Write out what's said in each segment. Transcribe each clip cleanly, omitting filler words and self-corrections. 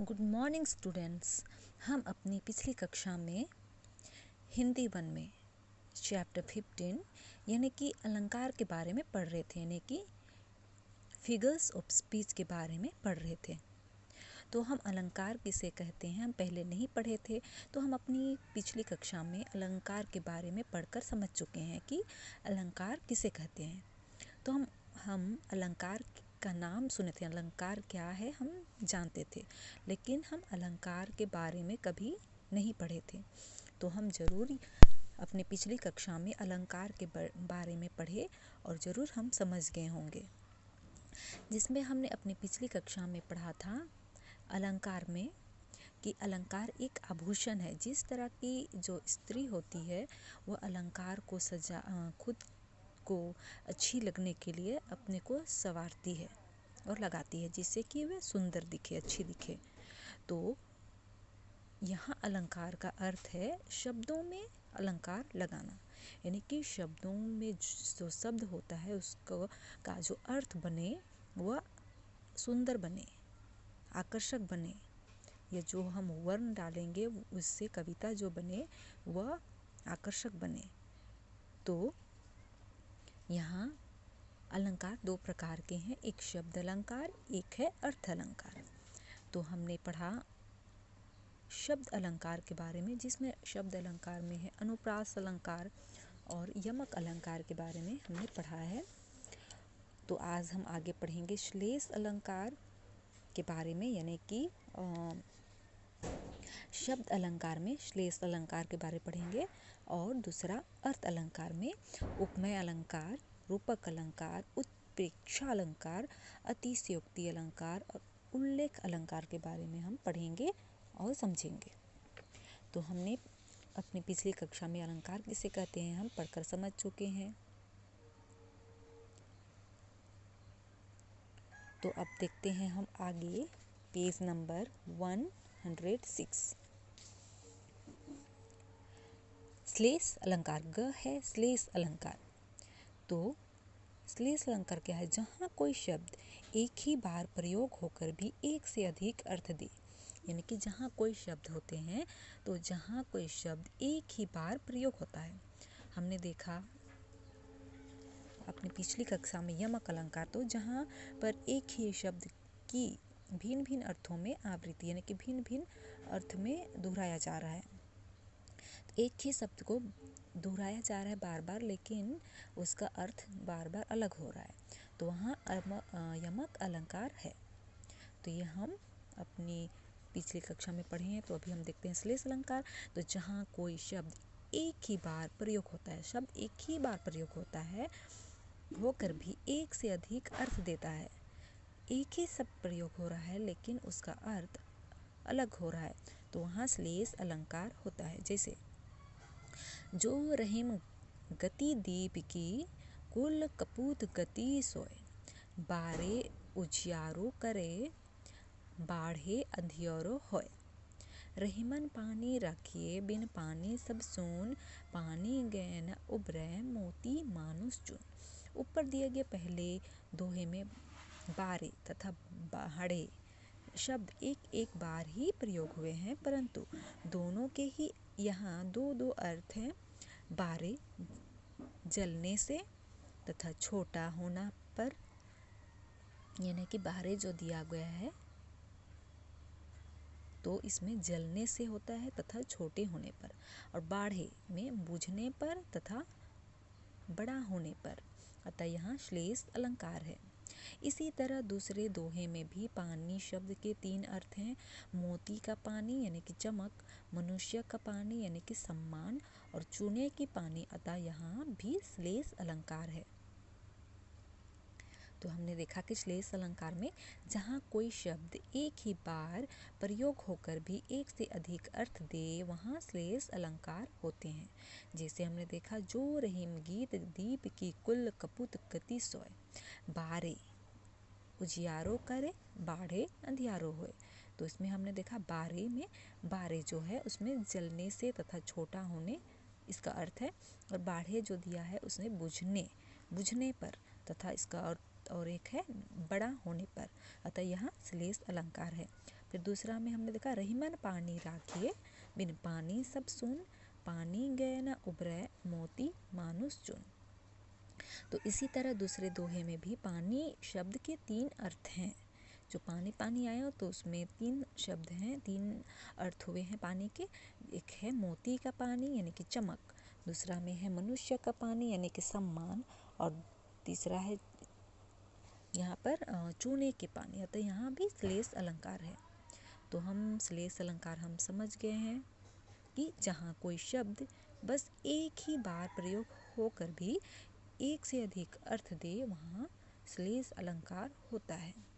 Good morning students. हम अपनी पिछली कक्षा में हिंदी 1 में चैप्टर 15 यानी कि अलंकार के बारे में पढ़ रहे थे, यानी कि फिगर्स ऑफ स्पीच के बारे में पढ़ रहे थे। तो हम अलंकार किसे कहते हैं हम पहले नहीं पढ़े थे, तो हम अपनी पिछली कक्षा में अलंकार के बारे में पढ़कर समझ चुके हैं कि अलंकार किसे कहते हैं। तो हम अलंकार का नाम सुने थे, अलंकार क्या है हम जानते थे, लेकिन हम अलंकार के बारे में कभी नहीं पढ़े थे। तो हम ज़रूर अपने पिछली कक्षा में अलंकार के बारे में पढ़े और ज़रूर हम समझ गए होंगे, जिसमें हमने अपनी पिछली कक्षा में पढ़ा था अलंकार में कि अलंकार एक आभूषण है। जिस तरह की जो स्त्री होती है वह अलंकार को खुद को अच्छी लगने के लिए अपने को संवारती है और लगाती है, जिससे कि वह सुंदर दिखे, अच्छी दिखे। तो यहाँ अलंकार का अर्थ है शब्दों में अलंकार लगाना, यानी कि शब्दों में जो शब्द होता है उसको का जो अर्थ बने वह सुंदर बने, आकर्षक बने, या जो हम वर्ण डालेंगे उससे कविता जो बने वह आकर्षक बने। तो यहाँ अलंकार 2 प्रकार के हैं, एक शब्द अलंकार, एक है अर्थ अलंकार। तो हमने पढ़ा शब्द अलंकार के बारे में, जिसमें शब्द अलंकार में है अनुप्रास अलंकार और यमक अलंकार के बारे में हमने पढ़ा है। तो आज हम आगे पढ़ेंगे श्लेष अलंकार के बारे में, यानी कि शब्द अलंकार में श्लेष अलंकार के बारे पढ़ेंगे, और दूसरा अर्थ अलंकार में उपमेय अलंकार, रूपक अलंकार, उत्प्रेक्षा अलंकार, अतिशयोक्ति अलंकार और उल्लेख अलंकार के बारे में हम पढ़ेंगे और समझेंगे। तो हमने अपनी पिछली कक्षा में अलंकार किसे कहते हैं हम पढ़कर समझ चुके हैं। तो अब देखते हैं हम आगे पेज नंबर 106। श्लेष अलंकार ग है श्लेष अलंकार। तो श्लेष अलंकार क्या है? जहाँ कोई शब्द एक ही बार प्रयोग होकर भी एक से अधिक अर्थ दे, यानी कि जहाँ कोई शब्द होते हैं तो जहाँ कोई शब्द एक ही बार प्रयोग होता है। हमने देखा अपनी पिछली कक्षा में यमक अलंकार, तो जहाँ पर एक ही शब्द की भिन्न भिन्न अर्थों में आवृत्ति, यानी कि भिन्न भिन्न अर्थ में दोहराया जा रहा है। एक ही शब्द को दोहराया जा रहा है बार बार, लेकिन उसका अर्थ बार बार अलग हो रहा है, तो वहाँ यमक अलंकार है। तो ये हम अपनी पिछली कक्षा में पढ़े हैं। तो अभी हम देखते हैं श्लेष अलंकार। तो जहाँ कोई शब्द एक ही बार प्रयोग होता है, शब्द एक ही बार प्रयोग होता है होकर भी एक से अधिक अर्थ देता है, एक ही शब्द प्रयोग हो रहा है लेकिन उसका अर्थ अलग हो रहा है, तो वहाँ श्लेष अलंकार होता है। जैसे जो रहीम गति दीप की, कुल कपूत गति सोए, बारे उजियारो करे, बाढ़े अंधियारो होए। रहीमन पानी रखिए, बिन पानी सब सून, पानी गए न उबरे, मोती मानुष चुन। ऊपर दिए गए पहले दोहे में बारे तथा बाढ़े शब्द एक एक बार ही प्रयोग हुए हैं, परंतु दोनों के ही यहाँ दो दो अर्थ हैं। बारे जलने से तथा छोटा होना पर, यानी कि बारे जो दिया गया है तो इसमें जलने से होता है तथा छोटे होने पर, और बाढ़े में बुझने पर तथा बड़ा होने पर, अतः यहाँ श्लेष अलंकार है। इसी तरह दूसरे दोहे में भी पानी शब्द के 3 अर्थ हैं। मोती का पानी यानी कि चमक, मनुष्य का पानी यानी कि सम्मान, और चूने की पानी, अतः यहाँ भी श्लेष अलंकार है। तो हमने देखा कि श्लेष अलंकार में जहाँ कोई शब्द एक ही बार प्रयोग होकर भी एक से अधिक अर्थ दे वहाँ श्लेष अलंकार होते हैं। जैसे हमने देखा जो रहीम गीत दीप की, कुल कपूत गति सोए, बारे उजियारो करे, बाढ़े अंधियारो होए। तो इसमें हमने देखा बारे में बारे जो है उसमें जलने से तथा छोटा होने इसका अर्थ है, और बाढ़े जो दिया है उसमें बुझने पर तथा इसका अर्थ और एक है बड़ा होने पर, अतः यहाँ श्लेष अलंकार है। फिर दूसरा में हमने देखा रहीमन पानी राखिए बिन पानी सब सुन, पानी गए न उभरे मोती मानुष चुन। तो इसी तरह दूसरे दोहे में भी पानी शब्द के 3 अर्थ हैं। जो पानी पानी आया तो उसमें 3 शब्द हैं, 3 अर्थ हुए हैं पानी के। एक है मोती का पानी यानी कि चमक, दूसरा में है मनुष्य का पानी यानी कि सम्मान, और तीसरा है यहाँ पर चूने के पानी। अतः यहाँ भी श्लेष अलंकार है। तो हम श्लेष अलंकार हम समझ गए हैं कि जहाँ कोई शब्द बस एक ही बार प्रयोग होकर भी एक से अधिक अर्थ दे वहाँ श्लेष अलंकार होता है।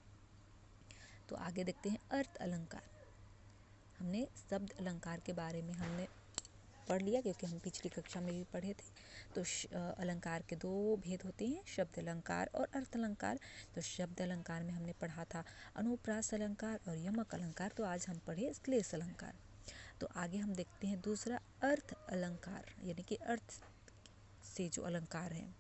तो आगे देखते हैं अर्थ अलंकार। हमने शब्द अलंकार के बारे में हमने पढ़ लिया क्योंकि हम पिछली कक्षा में भी पढ़े थे। तो अलंकार के 2 भेद होते हैं, शब्द अलंकार और अर्थ अलंकार। तो शब्द अलंकार में हमने पढ़ा था अनुप्रास अलंकार और यमक अलंकार। तो आज हम पढ़े श्लेष अलंकार। तो आगे हम देखते हैं दूसरा अर्थ अलंकार यानी कि अर्थ से जो अलंकार है,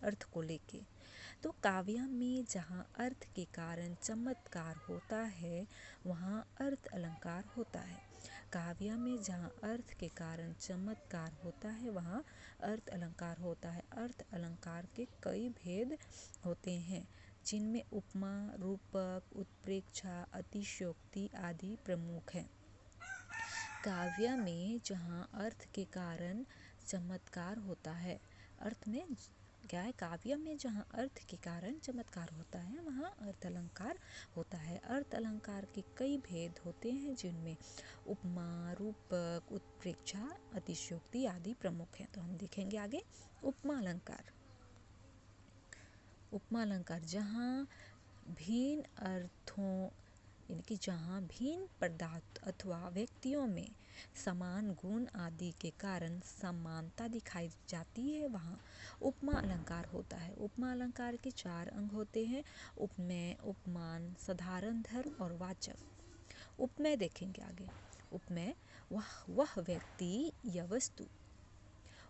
अर्थ को लेके। तो काव्य में जहाँ अर्थ के कारण चमत्कार होता है वहाँ अर्थ अलंकार होता है। काव्य में जहाँ अर्थ के कारण चमत्कार होता है वहाँ अर्थ अलंकार होता है। अर्थ अलंकार के कई भेद होते हैं जिनमें उपमा, रूपक, उत्प्रेक्षा, अतिशयोक्ति आदि प्रमुख हैं। काव्य में जहाँ अर्थ के कारण चमत्कार होता है, अर्थ में क्या है, काव्य में जहाँ अर्थ के कारण चमत्कार होता है वहाँ अर्थ अलंकार होता है। अर्थ अलंकार के कई भेद होते हैं जिनमें उपमा, रूपक, उत्प्रेक्षा, अतिशयोक्ति आदि प्रमुख हैं। तो हम देखेंगे आगे उपमा अलंकार। उपमा अलंकार जहाँ भिन्न अर्थों यानी कि जहाँ भिन्न पदार्थ अथवा व्यक्तियों में समान गुण आदि के कारण समानता दिखाई जाती है वहाँ उपमा अलंकार होता है। उपमा अलंकार के 4 अंग होते हैं, उपमेय, उपमान, साधारण धर्म और वाचक। उपमेय देखेंगे आगे। उपमेय वह व्यक्ति या वस्तु,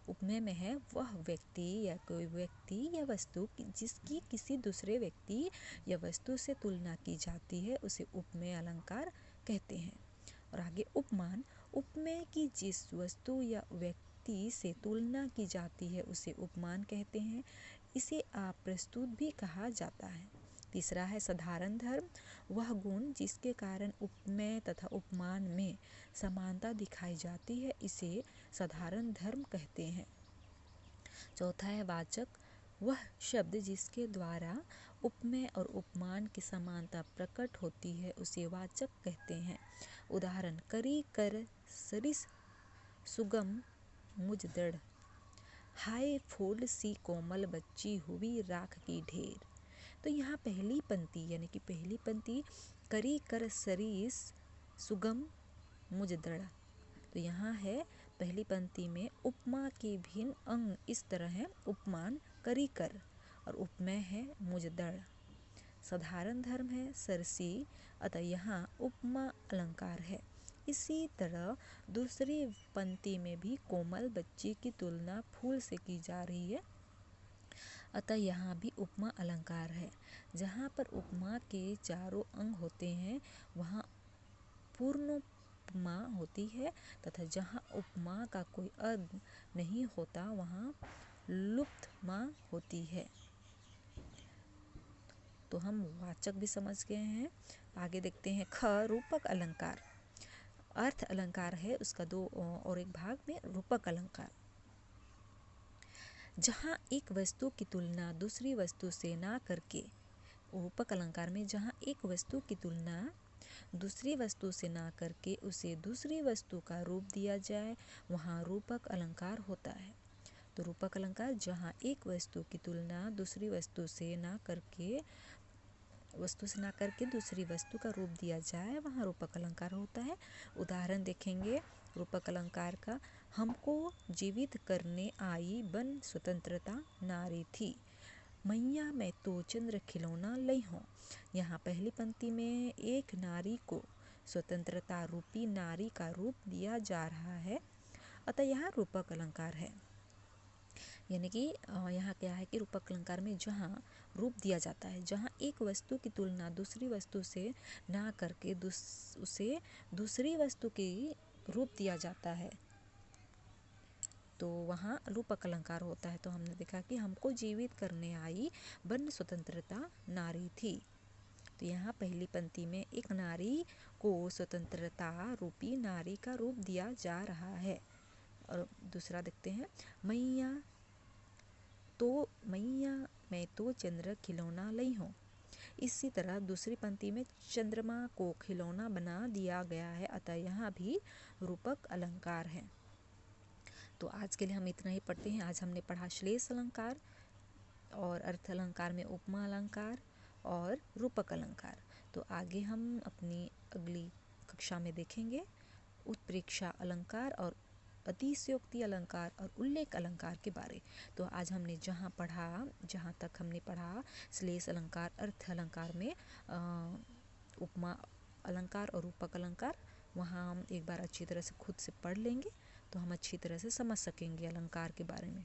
उपमेय में है वह व्यक्ति या कोई व्यक्ति या वस्तु जिसकी किसी दूसरे व्यक्ति या वस्तु से तुलना की जाती है उसे उपमेय अलंकार कहते हैं। और आगे उपमान, उपमेय की जिस वस्तु या व्यक्ति से तुलना की जाती है उसे उपमान कहते हैं। इसे अप्रस्तुत भी कहा जाता है। तीसरा है साधारण धर्म, वह गुण जिसके कारण उपमेय तथा उपमान में समानता दिखाई जाती है इसे साधारण धर्म कहते हैं। चौथा है वाचक, वह शब्द जिसके द्वारा उपमेय और उपमान की समानता प्रकट होती है उसे वाचक कहते हैं। उदाहरण करी कर सरिस सुगम मुझ दृढ़, हाय फूल सी कोमल बच्ची हुई राख की ढेर। तो यहाँ पहली पंक्ति यानी कि पहली पंक्ति करी कर सरिस सुगम मुझ दृढ़। तो यहाँ है पहली पंक्ति में उपमा के भिन्न अंग इस तरह है, उपमान करी कर और उपमेय है मुझ दृढ़, साधारण धर्म है सरसी, अतः यहाँ उपमा अलंकार है। इसी तरह दूसरी पंक्ति में भी कोमल बच्ची की तुलना फूल से की जा रही है, अतः यहाँ भी उपमा अलंकार है। जहाँ पर उपमा के चारों अंग होते हैं वहाँ पूर्णोपमा होती है तथा जहाँ उपमा का कोई अंग नहीं होता वहाँ लुप्तमा होती है। तो हम वाचक भी समझ गए हैं। आगे देखते हैं ख रूपक अलंकार। अर्थ अलंकार है उसका 2 और एक भाग में रूपक अलंकार। जहाँ एक वस्तु की तुलना दूसरी वस्तु से ना करके, रूपक अलंकार में जहाँ एक वस्तु की तुलना दूसरी वस्तु से ना करके उसे दूसरी वस्तु का रूप दिया जाए वहाँ रूपक अलंकार होता है। तो रूपक अलंकार जहाँ एक वस्तु की तुलना दूसरी वस्तु से ना करके दूसरी वस्तु का रूप दिया जाए वहाँ रूपक अलंकार होता है। उदाहरण देखेंगे रूपक अलंकार का, हमको जीवित करने आई बन स्वतंत्रता नारी थी, मैया मैं तो चंद्र खिलौना लई हूँ। यहाँ पहली पंक्ति में एक नारी को स्वतंत्रता रूपी नारी का रूप दिया जा रहा है, अतः यहाँ रूपक अलंकार है। यानी कि यहाँ क्या है कि रूपक अलंकार में जहाँ रूप दिया जाता है, जहाँ एक वस्तु की तुलना दूसरी वस्तु से ना करके उसे दूसरी वस्तु की रूप दिया जाता है, तो वहाँ रूपक अलंकार होता है। तो हमने देखा कि हमको जीवित करने आई वर्ण स्वतंत्रता नारी थी। तो यहाँ पहली पंक्ति में एक नारी को स्वतंत्रता रूपी नारी का रूप दिया जा रहा है। और दूसरा देखते हैं, मैया मैं तो चंद्र खिलौना लई हूँ। इसी तरह दूसरी पंक्ति में चंद्रमा को खिलौना बना दिया गया है, अतः यहाँ भी रूपक अलंकार है। तो आज के लिए हम इतना ही पढ़ते हैं। आज हमने पढ़ा श्लेष अलंकार और अर्थ अलंकार में उपमा अलंकार और रूपक अलंकार। तो आगे हम अपनी अगली कक्षा में देखेंगे उत्प्रेक्षा अलंकार और अतिशयोक्ति अलंकार और उल्लेख अलंकार के बारे। तो आज हमने जहाँ तक हमने पढ़ा श्लेष अलंकार अर्थ अलंकार में उपमा अलंकार और रूपक अलंकार, वहाँ हम एक बार अच्छी तरह से खुद से पढ़ लेंगे तो हम अच्छी तरह से समझ सकेंगे अलंकार के बारे में।